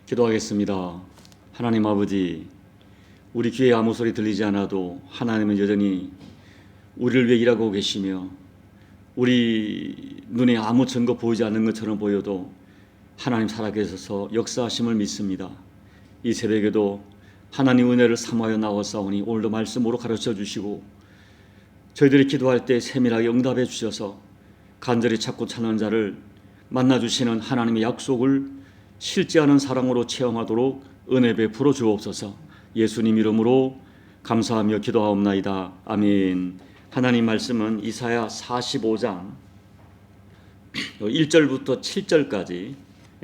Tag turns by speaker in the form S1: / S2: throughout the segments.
S1: 기도하겠습니다. 하나님 아버지, 우리 귀에 아무 소리 들리지 않아도 하나님은 여전히 우리를 위해 일하고 계시며, 우리 눈에 아무 증거 보이지 않는 것처럼 보여도 하나님 살아계셔서 역사하심을 믿습니다. 이 새벽에도 하나님 은혜를 삼하여 나왔사오니 오늘도 말씀으로 가르쳐 주시고, 저희들이 기도할 때 세밀하게 응답해 주셔서 간절히 찾고 찾는 자를 만나주시는 하나님의 약속을 실제하는 사랑으로 체험하도록 은혜 베풀어 주옵소서. 예수님 이름으로 감사하며 기도하옵나이다. 아멘. 하나님 말씀은 이사야 45장 1절부터 7절까지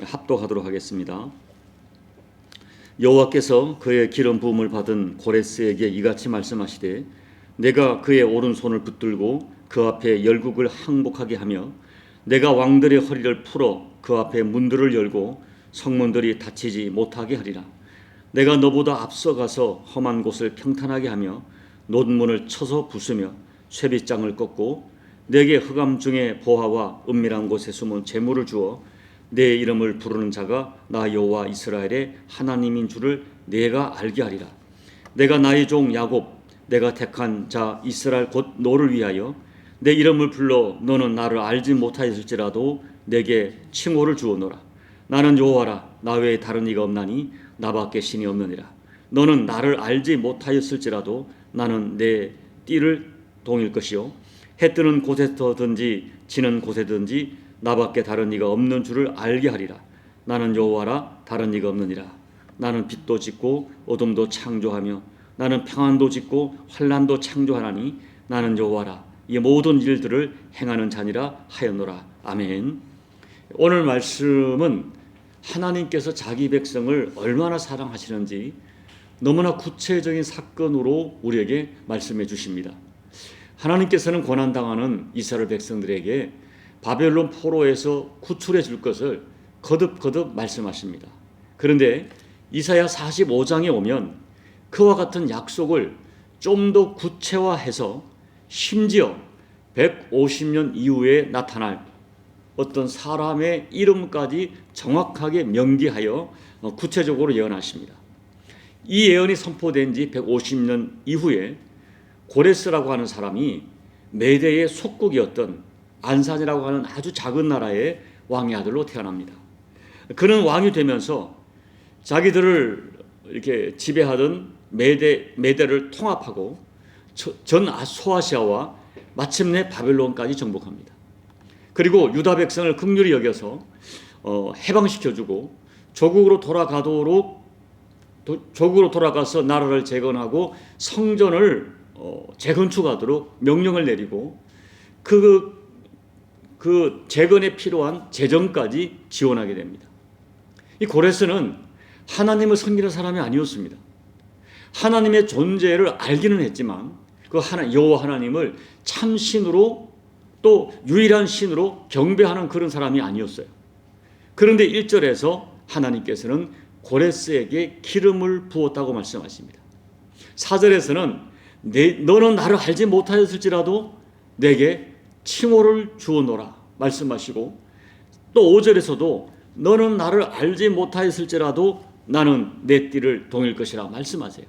S1: 합독하도록 하겠습니다. 여호와께서 그의 기름 부음을 받은 고레스에게 이같이 말씀하시되, 내가 그의 오른손을 붙들고 그 앞에 열국을 항복하게 하며, 내가 왕들의 허리를 풀어 그 앞에 문들을 열고 성문들이 닫히지 못하게 하리라. 내가 너보다 앞서가서 험한 곳을 평탄하게 하며 논문을 쳐서 부수며 쇠빗장을 꺾고, 내게 흑암 중에 보화와 은밀한 곳에 숨은 재물을 주어 내 이름을 부르는 자가 나 여호와 이스라엘의 하나님인 줄을 내가 알게 하리라. 내가 나의 종 야곱, 내가 택한 자 이스라엘 곧 너를 위하여 내 이름을 불러 너는 나를 알지 못하였을지라도 내게 칭호를 주오노라. 나는 여호와라, 나 외에 다른 이가 없나니 나밖에 신이 없느니라. 너는 나를 알지 못하였을지라도 나는 내 띠를 동일 것이요 해 뜨는 곳에서든지 지는 곳에든지 나밖에 다른 이가 없는 줄을 알게 하리라. 나는 여호와라, 다른 이가 없느니라. 나는 빛도 짓고 어둠도 창조하며 나는 평안도 짓고 환난도 창조하나니 나는 여호와라, 이 모든 일들을 행하는 자니라 하였노라. 아멘. 오늘 말씀은 하나님께서 자기 백성을 얼마나 사랑하시는지 너무나 구체적인 사건으로 우리에게 말씀해 주십니다. 하나님께서는 고난당하는 이스라엘 백성들에게 바벨론 포로에서 구출해 줄 것을 거듭거듭 말씀하십니다. 그런데 이사야 45장에 오면 그와 같은 약속을 좀 더 구체화해서 심지어 150년 이후에 나타날 어떤 사람의 이름까지 정확하게 명기하여 구체적으로 예언하십니다. 이 예언이 선포된 지 150년 이후에 고레스라고 하는 사람이 메대의 속국이었던 안산이라고 하는 아주 작은 나라의 왕의 아들로 태어납니다. 그는 왕이 되면서 자기들을 이렇게 지배하던 메대를 통합하고 전 소아시아와 마침내 바벨론까지 정복합니다. 그리고 유다 백성을 긍휼히 여겨서 해방시켜주고 조국으로 돌아가서 나라를 재건하고 성전을 재건축하도록 명령을 내리고 그 재건에 필요한 재정까지 지원하게 됩니다. 이 고레스는 하나님을 섬기는 사람이 아니었습니다. 하나님의 존재를 알기는 했지만 그 여호와 하나님을 참신으로 또 유일한 신으로 경배하는 그런 사람이 아니었어요. 그런데 1절에서 하나님께서는 고레스에게 기름을 부었다고 말씀하십니다. 4절에서는 너는 나를 알지 못하였을지라도 내게 칭호를 주어노라 말씀하시고, 또 5절에서도 너는 나를 알지 못하였을지라도 나는 내 띠를 동일 것이라 말씀하세요.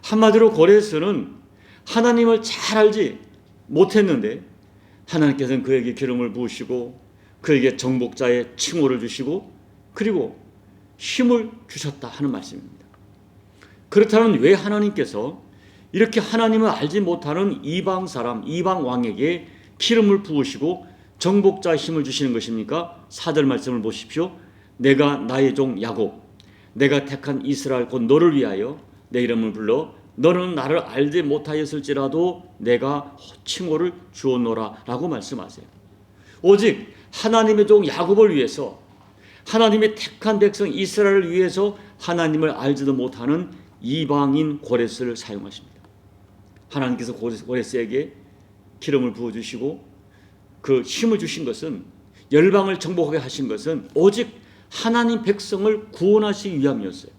S1: 한마디로 고레스는 하나님을 잘 알지 못했는데 하나님께서는 그에게 기름을 부으시고 그에게 정복자의 칭호를 주시고 그리고 힘을 주셨다 하는 말씀입니다. 그렇다면 왜 하나님께서 이렇게 하나님을 알지 못하는 이방 사람, 이방 왕에게 기름을 부으시고 정복자의 힘을 주시는 것입니까? 4절 말씀을 보십시오. 내가 나의 종 야곱, 내가 택한 이스라엘 곧 너를 위하여 내 이름을 불러 너는 나를 알지 못하였을지라도 내가 칭호를 주었노라 라고 말씀하세요. 오직 하나님의 종 야곱을 위해서, 하나님의 택한 백성 이스라엘을 위해서 하나님을 알지도 못하는 이방인 고레스를 사용하십니다. 하나님께서 고레스에게 기름을 부어주시고 그 힘을 주신 것은, 열방을 정복하게 하신 것은 오직 하나님 백성을 구원하시기 위함이었어요.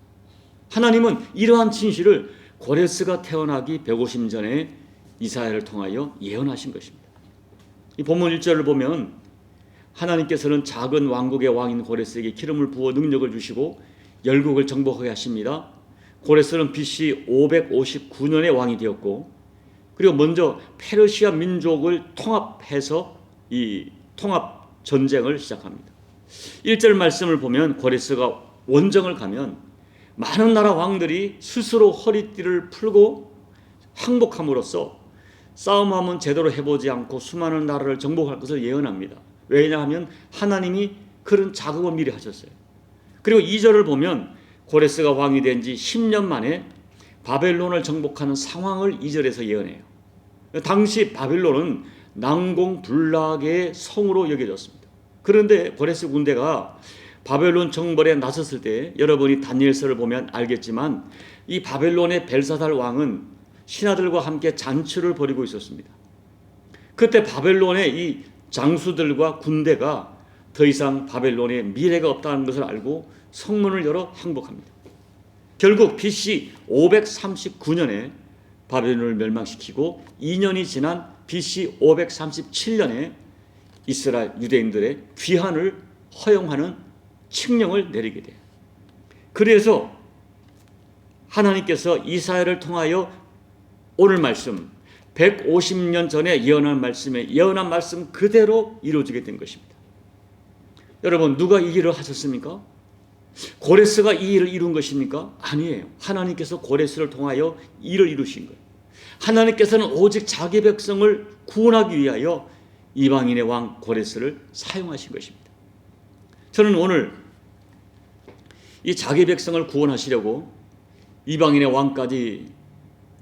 S1: 하나님은 이러한 진실을 고레스가 태어나기 150년 전에 이사야를 통하여 예언하신 것입니다. 이 본문 1절을 보면 하나님께서는 작은 왕국의 왕인 고레스에게 기름을 부어 능력을 주시고 열국을 정복하게 하십니다. 고레스는 BC 559년에 왕이 되었고, 그리고 먼저 페르시아 민족을 통합해서 이 통합 전쟁을 시작합니다. 1절 말씀을 보면 고레스가 원정을 가면 많은 나라 왕들이 스스로 허리띠를 풀고 항복함으로써 싸움하면 제대로 해보지 않고 수많은 나라를 정복할 것을 예언합니다. 왜냐하면 하나님이 그런 작업을 미리 하셨어요. 그리고 2절을 보면 고레스가 왕이 된 지 10년 만에 바벨론을 정복하는 상황을 2절에서 예언해요. 당시 바벨론은 난공불락의 성으로 여겨졌습니다. 그런데 고레스 군대가 바벨론 정벌에 나섰을 때, 여러분이 다니엘서를 보면 알겠지만 이 바벨론의 벨사살 왕은 신하들과 함께 잔치를 벌이고 있었습니다. 그때 바벨론의 이 장수들과 군대가 더 이상 바벨론에 미래가 없다는 것을 알고 성문을 열어 항복합니다. 결국 BC 539년에 바벨론을 멸망시키고 2년이 지난 BC 537년에 이스라엘 유대인들의 귀환을 허용하는 칙령을 내리게 돼요. 그래서 하나님께서 이사야를 통하여 오늘 말씀 150년 전에 예언한 말씀 그대로 이루어지게 된 것입니다. 여러분, 누가 이 일을 하셨습니까? 고레스가 이 일을 이룬 것입니까? 아니에요. 하나님께서 고레스를 통하여 일을 이루신 거예요. 하나님께서는 오직 자기 백성을 구원하기 위하여 이방인의 왕 고레스를 사용하신 것입니다. 저는 오늘 이 자기 백성을 구원하시려고 이방인의 왕까지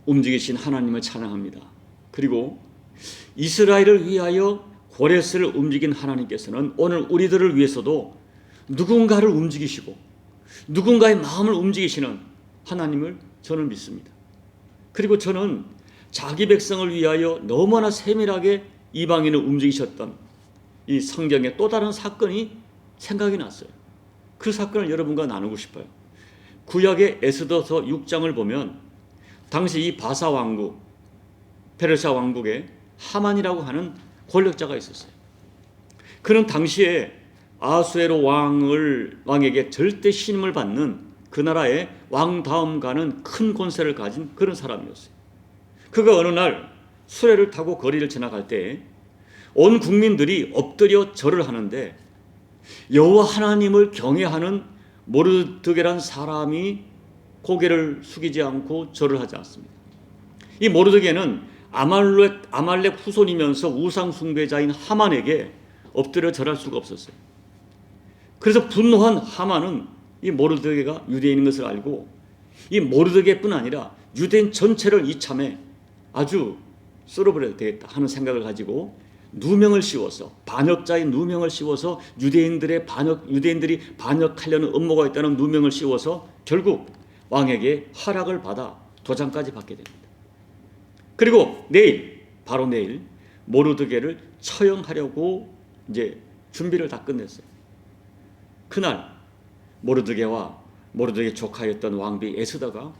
S1: 움직이신 하나님을 찬양합니다. 그리고 이스라엘을 위하여 고레스를 움직인 하나님께서는 오늘 우리들을 위해서도 누군가를 움직이시고 누군가의 마음을 움직이시는 하나님을 저는 믿습니다. 그리고 저는 자기 백성을 위하여 너무나 세밀하게 이방인을 움직이셨던 이 성경의 또 다른 사건이 생각이 났어요. 그 사건을 여러분과 나누고 싶어요. 구약의 에스더서 6장을 보면 당시 이 바사 왕국, 페르시아 왕국에 하만이라고 하는 권력자가 있었어요. 그는 당시에 아수에로 왕에게 절대 신임을 받는 그 나라의 왕 다음 가는 큰 권세를 가진 그런 사람이었어요. 그가 어느 날 수레를 타고 거리를 지나갈 때 온 국민들이 엎드려 절을 하는데 여호와 하나님을 경외하는 모르드게란 사람이 고개를 숙이지 않고 절을 하지 않습니다. 이 모르드게는 아말렉 후손이면서 우상 숭배자인 하만에게 엎드려 절할 수가 없었어요. 그래서 분노한 하만은 이 모르드게가 유대인인 것을 알고 이 모르드게뿐 아니라 유대인 전체를 이참에 아주 썰어버려야 되겠다 하는 생각을 가지고 누명을 씌워서, 반역자의 누명을 씌워서 유대인들이 반역하려는 음모가 있다는 누명을 씌워서 결국 왕에게 허락을 받아 도장까지 받게 됩니다. 그리고 바로 내일 모르드게를 처형하려고 이제 준비를 다 끝냈어요. 그날 모르드게와 모르드게 조카였던 왕비 에스더가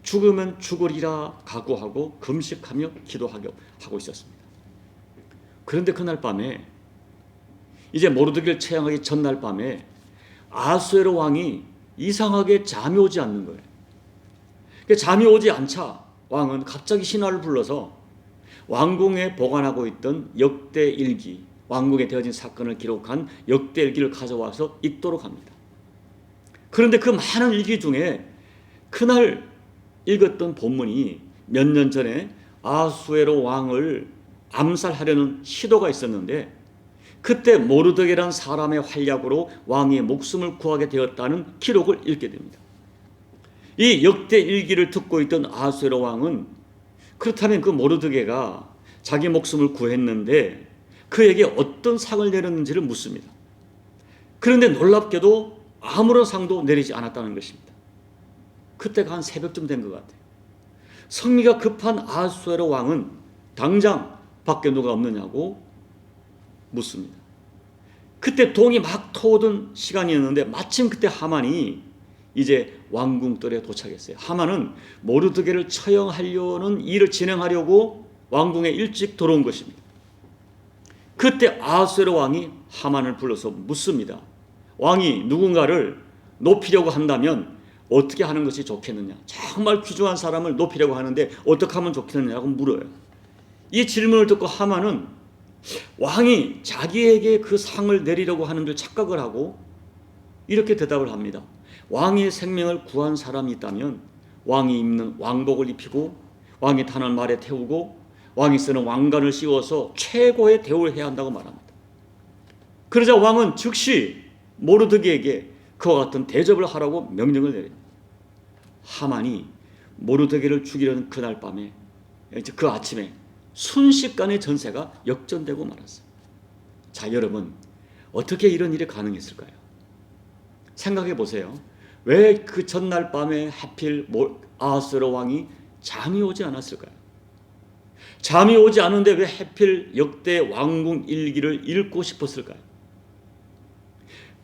S1: 죽으면 죽으리라 각오하고 금식하며 기도하고 있었습니다. 그런데 그날 밤에 이제 모르드게를 처형하기 전날 밤에 아수에로 왕이 이상하게 잠이 오지 않는 거예요. 잠이 오지 않자 왕은 갑자기 신하를 불러서 왕궁에 보관하고 있던 역대일기, 왕궁에 되어진 사건을 기록한 역대일기를 가져와서 읽도록 합니다. 그런데 그 많은 일기 중에 그날 읽었던 본문이 몇 년 전에 아수에로 왕을 암살하려는 시도가 있었는데 그때 모르드게라는 사람의 활약으로 왕의 목숨을 구하게 되었다는 기록을 읽게 됩니다. 이 역대 일기를 듣고 있던 아수에로 왕은 그렇다면 그 모르드게가 자기 목숨을 구했는데 그에게 어떤 상을 내렸는지를 묻습니다. 그런데 놀랍게도 아무런 상도 내리지 않았다는 것입니다. 그때가 한 새벽쯤 된 것 같아요. 성미가 급한 아수에로 왕은 당장 밖에 누가 없느냐고 묻습니다. 그때 동이 막 터오던 시간이었는데 마침 그때 하만이 이제 왕궁뜰에 도착했어요. 하만은 모르드게를 처형하려는 일을 진행하려고 왕궁에 일찍 들어온 것입니다. 그때 아수에로 왕이 하만을 불러서 묻습니다. 왕이 누군가를 높이려고 한다면 어떻게 하는 것이 좋겠느냐? 정말 귀중한 사람을 높이려고 하는데 어떻게 하면 좋겠느냐고 물어요. 이 질문을 듣고 하만은 왕이 자기에게 그 상을 내리려고 하는 줄 착각을 하고 이렇게 대답을 합니다. 왕의 생명을 구한 사람이 있다면 왕이 입는 왕복을 입히고 왕이 타는 말에 태우고 왕이 쓰는 왕관을 씌워서 최고의 대우를 해야 한다고 말합니다. 그러자 왕은 즉시 모르드게에게 그와 같은 대접을 하라고 명령을 내립니다. 하만이 모르드게를 죽이려는 그날 밤에, 그 아침에 순식간에 전세가 역전되고 말았어요. 자, 여러분, 어떻게 이런 일이 가능했을까요? 생각해 보세요. 왜 그 전날 밤에 하필 아하스웨로 왕이 잠이 오지 않았을까요? 잠이 오지 않은데 왜 하필 역대 왕궁 일기를 읽고 싶었을까요?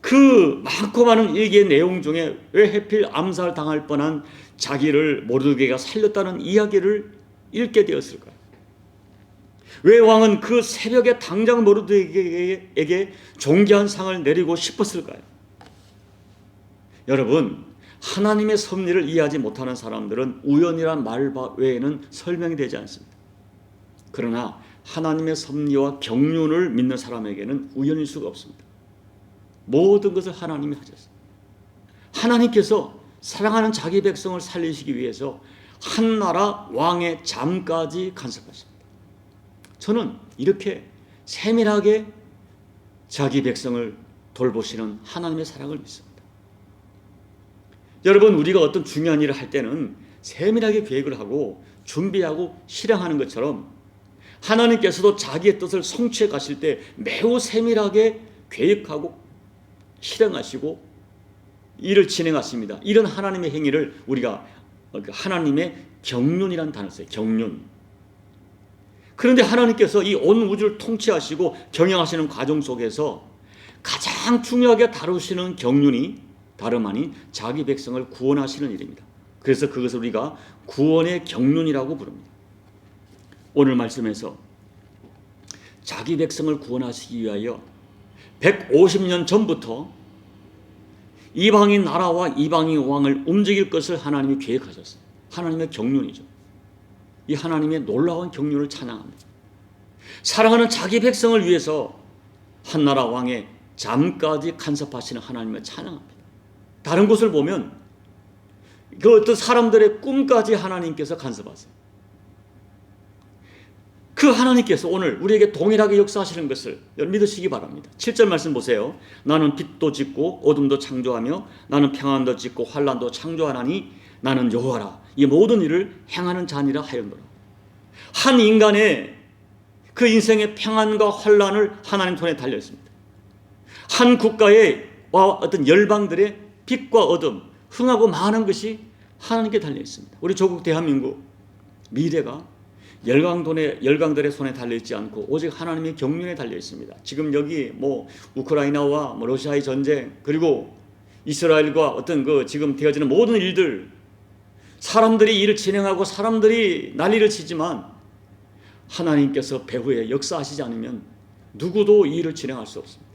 S1: 그 많고 많은 일기의 내용 중에 왜 하필 암살당할 뻔한 자기를 모르드게가 살렸다는 이야기를 읽게 되었을까요? 왜 왕은 그 새벽에 당장 모르드게에게 존귀한 상을 내리고 싶었을까요? 여러분, 하나님의 섭리를 이해하지 못하는 사람들은 우연이란 말 외에는 설명이 되지 않습니다. 그러나 하나님의 섭리와 경륜을 믿는 사람에게는 우연일 수가 없습니다. 모든 것을 하나님이 하셨습니다. 하나님께서 사랑하는 자기 백성을 살리시기 위해서 한 나라 왕의 잠까지 간섭하십니다. 저는 이렇게 세밀하게 자기 백성을 돌보시는 하나님의 사랑을 믿습니다. 여러분, 우리가 어떤 중요한 일을 할 때는 세밀하게 계획을 하고 준비하고 실행하는 것처럼 하나님께서도 자기의 뜻을 성취해 가실 때 매우 세밀하게 계획하고 실행하시고 일을 진행하십니다. 이런 하나님의 행위를 우리가 하나님의 경륜이라는 단어를 써요. 경륜. 그런데 하나님께서 이 온 우주를 통치하시고 경영하시는 과정 속에서 가장 중요하게 다루시는 경륜이 다름 아닌 자기 백성을 구원하시는 일입니다. 그래서 그것을 우리가 구원의 경륜이라고 부릅니다. 오늘 말씀에서 자기 백성을 구원하시기 위하여 150년 전부터 이방인 나라와 이방인 왕을 움직일 것을 하나님이 계획하셨어요. 하나님의 경륜이죠. 이 하나님의 놀라운 경륜을 찬양합니다. 사랑하는 자기 백성을 위해서 한 나라 왕의 잠까지 간섭하시는 하나님을 찬양합니다. 다른 곳을 보면 그 어떤 사람들의 꿈까지 하나님께서 간섭하세요. 그 하나님께서 오늘 우리에게 동일하게 역사하시는 것을 믿으시기 바랍니다. 7절 말씀 보세요. 나는 빛도 짓고 어둠도 창조하며 나는 평안도 짓고 환난도 창조하나니 나는 여호와라. 이 모든 일을 행하는 자니라 하였노라. 한 인간의 그 인생의 평안과 환난을 하나님 손에 달려 있습니다. 한 국가의 어떤 열방들의 빛과 어둠, 흥하고 많은 것이 하나님께 달려 있습니다. 우리 조국 대한민국 미래가 열강들의 손에 달려 있지 않고 오직 하나님의 경륜에 달려 있습니다. 지금 여기 우크라이나와 러시아의 전쟁, 그리고 이스라엘과 어떤 지금 되어지는 모든 일들, 사람들이 일을 진행하고 사람들이 난리를 치지만 하나님께서 배후에 역사하시지 않으면 누구도 이 일을 진행할 수 없습니다.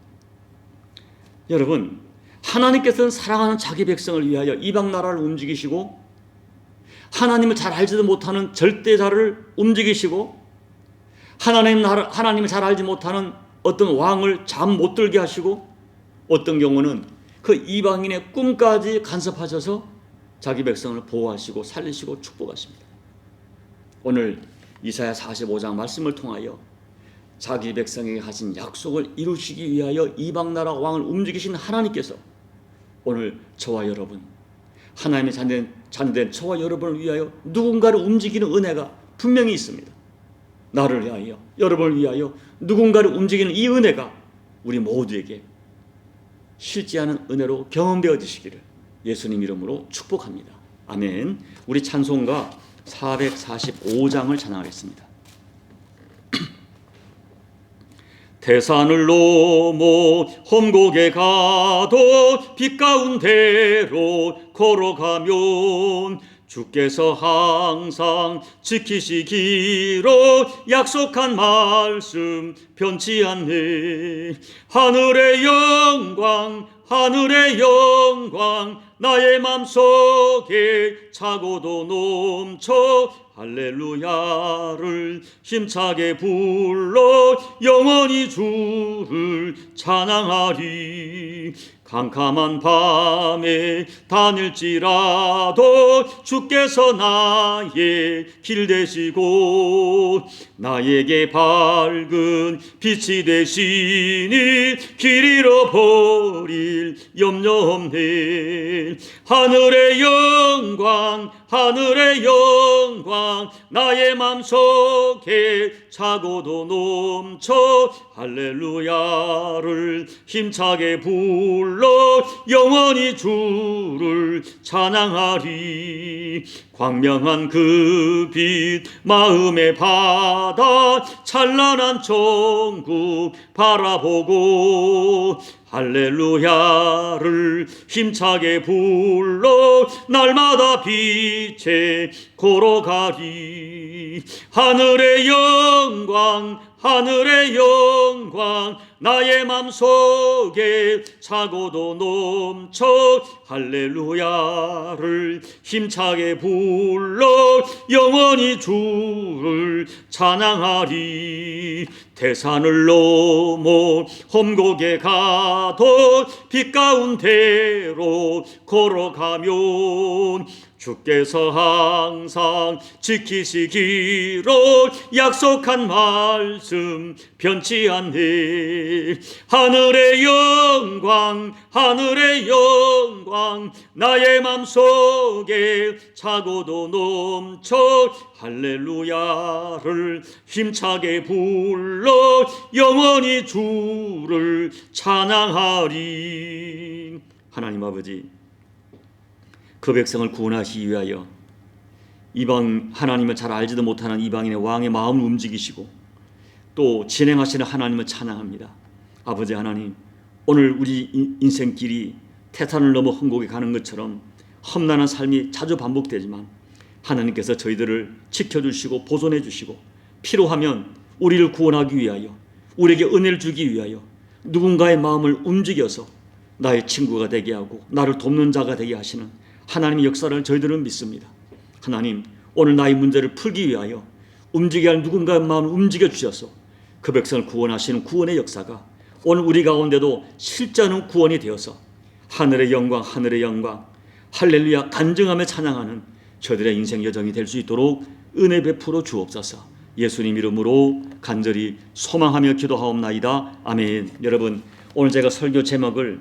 S1: 여러분, 하나님께서는 사랑하는 자기 백성을 위하여 이방 나라를 움직이시고 하나님을 잘 알지도 못하는 절대자를 움직이시고 하나님을 잘 알지 못하는 어떤 왕을 잠 못 들게 하시고 어떤 경우는 그 이방인의 꿈까지 간섭하셔서 자기 백성을 보호하시고 살리시고 축복하십니다. 오늘 이사야 45장 말씀을 통하여 자기 백성에게 하신 약속을 이루시기 위하여 이방 나라 왕을 움직이신 하나님께서 오늘 저와 여러분, 하나님의 자녀된 저와 여러분을 위하여 누군가를 움직이는 은혜가 분명히 있습니다. 나를 위하여, 여러분을 위하여 누군가를 움직이는 이 은혜가 우리 모두에게 실제하는 은혜로 경험되어지시기를 예수님 이름으로 축복합니다. 아멘. 우리 찬송가 445장을 찬양하겠습니다. 태산을 넘어 험곡에 가도 빛 가운데로 걸어가면 주께서 항상 지키시기로 약속한 말씀 변치 않네. 하늘의 영광 하늘의 영광 나의 맘속에 차고도 넘쳐 할렐루야를 힘차게 불러 영원히 주를 찬양하리. 캄캄한 밤에 다닐지라도 주께서 나의 길 되시고 나에게 밝은 빛이 되시니 길 잃어버릴 염려 없네. 하늘의 영광 하늘의 영광 나의 맘속에 차고도 넘쳐 할렐루야를 힘차게 불러 영원히 주를 찬양하리. 광명한 그 빛 마음에 받아 찬란한 천국 바라보고 할렐루야를 힘차게 불러 날마다 빛에 걸어가리. 하늘의 영광 하늘의 영광 나의 맘속에 차고도 넘쳐 할렐루야를 힘차게 불러 영원히 주를 찬양하리. 대산을 넘어 험곡에 가도 빛 가운데로 걸어가면 주께서 항상 지키시기로 약속한 말씀 변치 않네. 하늘의 영광 하늘의 영광 나의 맘속에 차고도 넘쳐 할렐루야를 힘차게 불러 영원히 주를 찬양하리. 하나님 아버지, 그 백성을 구원하시기 위하여 이방 하나님을 잘 알지도 못하는 이방인의 왕의 마음을 움직이시고 또 진행하시는 하나님을 찬양합니다. 아버지 하나님, 오늘 우리 인생길이 태산을 넘어 험곡에 가는 것처럼 험난한 삶이 자주 반복되지만 하나님께서 저희들을 지켜주시고 보존해 주시고 필요하면 우리를 구원하기 위하여 우리에게 은혜를 주기 위하여 누군가의 마음을 움직여서 나의 친구가 되게 하고 나를 돕는 자가 되게 하시는 하나님의 역사를 저희들은 믿습니다. 하나님, 오늘 나의 문제를 풀기 위하여 움직여야 할 누군가의 마음을 움직여 주셔서 그 백성을 구원하시는 구원의 역사가 오늘 우리 가운데도 실제는 구원이 되어서 하늘의 영광 하늘의 영광 할렐루야 간증하며 찬양하는 저들의 인생 여정이 될 수 있도록 은혜 베풀어 주옵소서. 예수님 이름으로 간절히 소망하며 기도하옵나이다. 아멘. 여러분, 오늘 제가 설교 제목을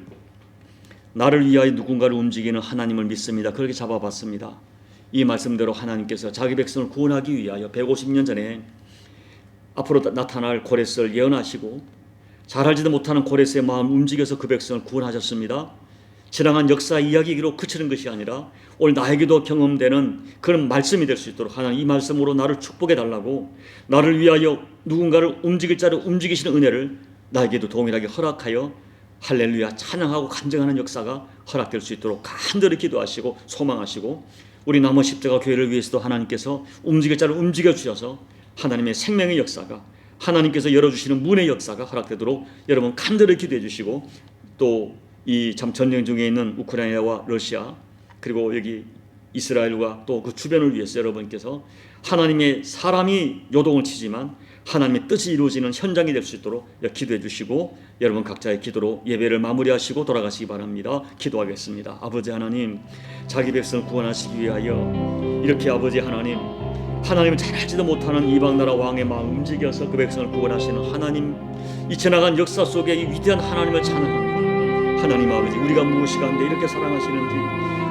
S1: 나를 위하여 누군가를 움직이는 하나님을 믿습니다, 그렇게 잡아봤습니다. 이 말씀대로 하나님께서 자기 백성을 구원하기 위하여 150년 전에 앞으로 나타날 고레스를 예언하시고 잘 알지도 못하는 고레스의 마음을 움직여서 그 백성을 구원하셨습니다. 지나간 역사 이야기로 그치는 것이 아니라 오늘 나에게도 경험되는 그런 말씀이 될 수 있도록 하나님 이 말씀으로 나를 축복해 달라고, 나를 위하여 누군가를 움직일 자를 움직이시는 은혜를 나에게도 동일하게 허락하여 할렐루야 찬양하고 간증하는 역사가 허락될 수 있도록 간절히 기도하시고 소망하시고, 우리 남은 십자가 교회를 위해서도 하나님께서 움직일 자를 움직여 주셔서 하나님의 생명의 역사가, 하나님께서 열어주시는 문의 역사가 허락되도록 여러분 간절히 기도해 주시고, 또 이 참 전쟁 중에 있는 우크라이나와 러시아 그리고 여기 이스라엘과 또 그 주변을 위해서 여러분께서 하나님의 사람이 요동을 치지만 하나님의 뜻이 이루어지는 현장이 될 수 있도록 기도해 주시고, 여러분 각자의 기도로 예배를 마무리하시고 돌아가시기 바랍니다. 기도하겠습니다. 아버지 하나님, 자기 백성을 구원하시기 위하여 이렇게 아버지 하나님, 하나님을 잘 알지도 못하는 이방 나라 왕의 마음 움직여서 그 백성을 구원하시는 하나님, 이 지나간 역사 속에 이 위대한 하나님을 찬양합니다. 하나님 아버지, 우리가 무엇이 가운데 이렇게 사랑하시는지,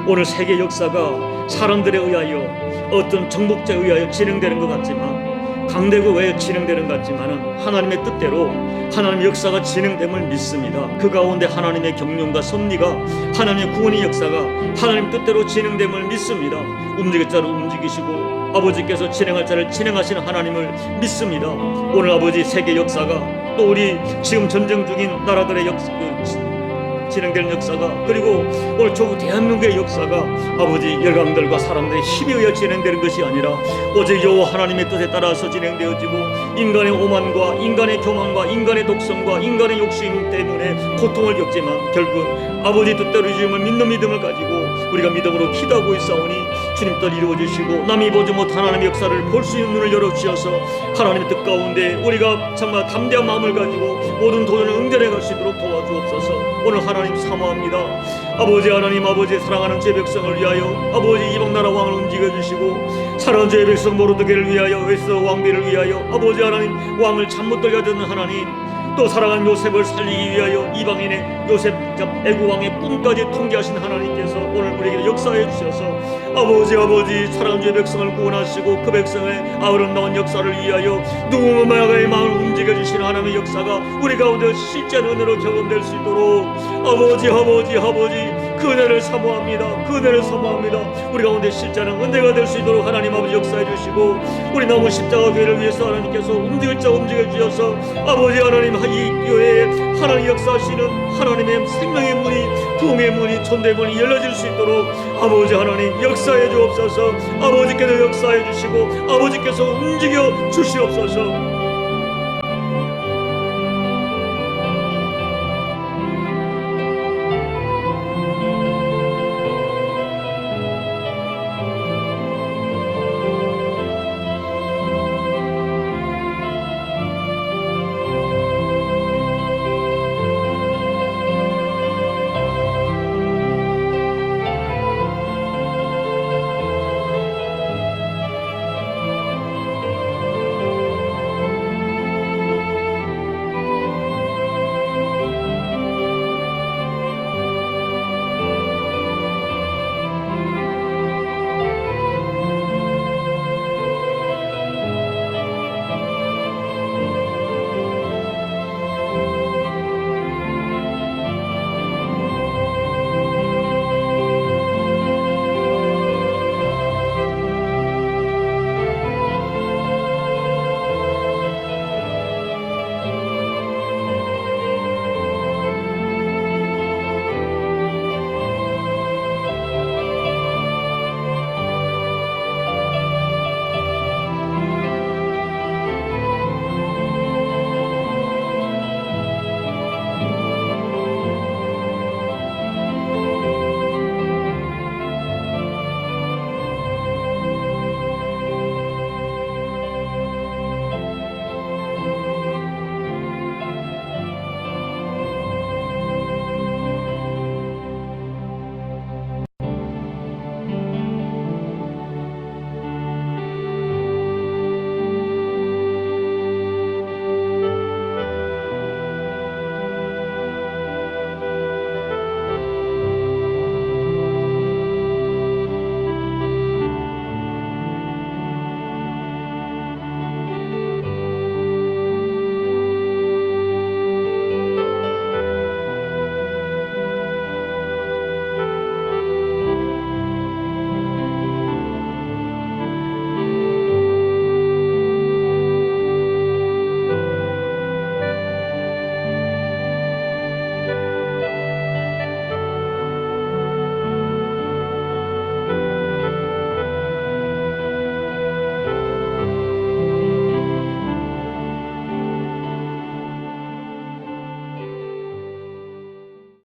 S1: 오늘 세계 역사가 사람들에 의하여 어떤 정복자에 의하여 진행되는 것 같지만, 강대국 외에 진행되는 것 같지만 하나님의 뜻대로 하나님의 역사가 진행됨을 믿습니다. 그 가운데 하나님의 경륜과 섭리가, 하나님의 구원의 역사가 하나님 뜻대로 진행됨을 믿습니다. 움직일 자를 움직이시고 아버지께서 진행할 자를 진행하시는 하나님을 믿습니다. 오늘 아버지 세계 역사가, 또 우리 지금 전쟁 중인 나라들의 진행되는 역사가, 그리고 오늘 조국 대한민국의 역사가 아버지 열강들과 사람들의 힘에 의해 진행되는 것이 아니라 오직 여호와 하나님의 뜻에 따라서 진행되어지고, 인간의 오만과 인간의 교만과 인간의 독성과 인간의 욕심 때문에 고통을 겪지만 결국은 아버지 뜻대로 이루어짐을 믿는 믿음을 가지고 우리가 믿음으로 기도하고 있사오니 주님 뜻 이루어지시고 남이 보지 못한 하나님의 역사를 볼 수 있는 눈을 열어주셔서 하나님의 뜻 가운데 우리가 정말 담대한 마음을 가지고 모든 도전을 응전해 갈 수 있도록 도와주옵소서. 오늘 하나님 사모합니다. 아버지 하나님, 아버지 사랑하는 제 백성을 위하여 아버지 이방 나라 왕을 움직여 주시고, 사랑하는 제 백성 모르드게를 위하여, 웨스터 왕비를 위하여 아버지 하나님 왕을 잠못 들게 하는 하나님, 또 사랑하는 요셉을 살리기 위하여 이방인의 요셉 애국 왕의 꿈까지 통제하신 하나님께서 오늘 우리에게 역사해 주셔서 아버지 사랑하는 주의 백성을 구원하시고 그 백성의 아름다운 역사를 위하여 누군가의 마음을 움직여 주시는 하나님의 역사가 우리 가운데 실제한 은혜로 경험될 수 있도록 아버지 그 은혜를 사모합니다. 그 은혜를 사모합니다. 우리 가운데 실제는 은혜가 될 수 있도록 하나님 아버지 역사해 주시고, 우리 남은 십자가 교회를 위해서 하나님께서 움직여 주셔서 아버지 하나님 이 교회에 하나님 역사하시는 하나님의 생명의 문이, 부흥의 문이, 천대의 문이 열려질 수 있도록 아버지 하나님 역사해 주옵소서. 아버지께서 역사해 주시고 아버지께서 움직여 주시옵소서.